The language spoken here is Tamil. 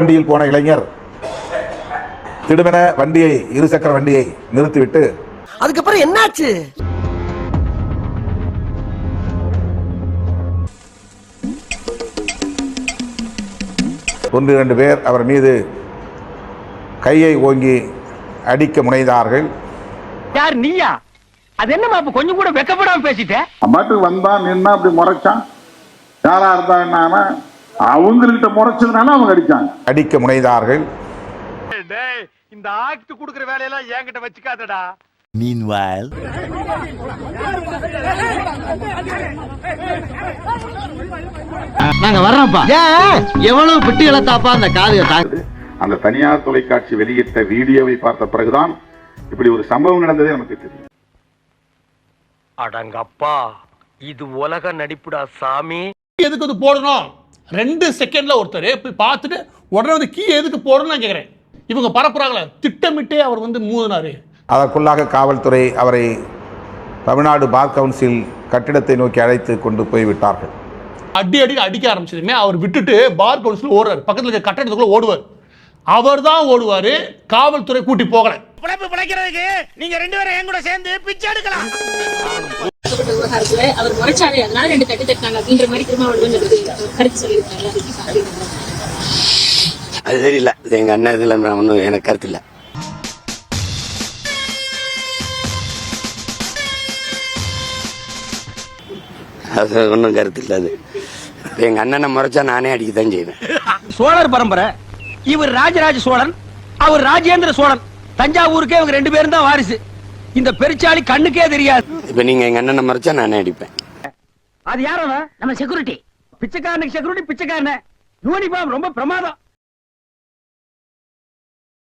வண்டியில் போன இளைஞர் திடுமென வண்டியை இருசக்கர வண்டியை நிறுத்திவிட்டு அதுக்கப்புறம் என்னாச்சு? ஒன்று இரண்டு பேர் அவர் மீது கையை ஓங்கி அடிக்க முனைந்தார்கள். யார் நீயா? அது என்ன மாப்பு கொஞ்சம் கூட வெக்கப்படாம பேசிட்டேன். அம்மாட்டுக்கு வந்தா நின்னா அப்படி முறைச்சான். யாரா இருந்தா என்ன அவங்ககிட்ட முறைச்சதுனால அவங்க அடிக்க முனைந்தார்கள். இந்த ஆக்ட் குடுக்குற வேலையெல்லாம் என்கிட்ட வச்சுக்காதடா. Meanwhile, நாங்க வர்றோம்ப்பா. எவ்வளவு பிட்டு இழத்தாப்பா அந்த காது. அந்த தனியார் தொலைக்காட்சி வெளியிட்ட வீடியோவை பார்த்த பிறகுதான் இப்படி ஒரு சம்பவம் நடந்ததே நமக்கு தெரியும். அடங்கப்பா, இது உலக நடிப்புடா சாமி. எதுக்கு அது போடணும்? 2 செகண்ட்ல ஒருத்தர் போய் பார்த்துட்டு உடனே வந்து கீ எதுக்கு போடணும்னு நான் கேட்கிறேன். இவங்க பரப்புறாங்களே, திட்டமிட்டே அவர் வந்து மூதினாரு. அதற்குள்ளாக காவல்துறை அவரை தமிழ்நாடு பார் கவுன்சில் கட்டிடத்தை நோக்கி அழைத்து கொண்டு போய்விட்டார்கள். அடிக்க ஆரம்பிச்சதுமே அவர் விட்டுட்டு பார் கவுன்சில் ஓடுறாரு. பக்கத்தில் இருக்க கட்டடத்துக்குள்ள ஓடுவார். அவர் தான் ஓடுவாரு, காவல்துறை கூட்டி போகல. பிழைக்கிறதுக்கு நீங்க 2 பேரும் என் கூட சேர்ந்து பிச்சை எடுக்கலாம். அவர் முறைச்சாரு, அதனால 2 தட்டு தட்டினாங்க அப்படின்ற மாதிரி திருமாவளவன் கருத்து சொல்லியிருக்காங்க. அது தெரியல, எங்க அண்ணன் இதுல ஒன்றும் எனக்கு கருத்து இல்லை. அது ஒன்றும் கருத்து இல்லை. அது எங்க அண்ணனை முறைச்சா நானே அடிக்கத்தான் செய்வேன். சோழர் பரம்பரை. இவர் ராஜராஜ சோழன், அவர் ராஜேந்திர சோழன். தஞ்சாவூருக்கே இவங்க 2 பேரும் தான் வாரிசு. இந்த பெருச்சாளி கண்ணுக்கே தெரியாது. இப்ப நீங்க எங்க அண்ணனை மறைச்சா நானே அடிப்பேன். அது யாரவன்? நம்ம செக்யூரிட்டி. பிச்சைக்காரனுக்கு செக்யூரிட்டி பிச்சைக்காரன். யூனிஃபார்ம் ரொம்ப பிரமாதம்.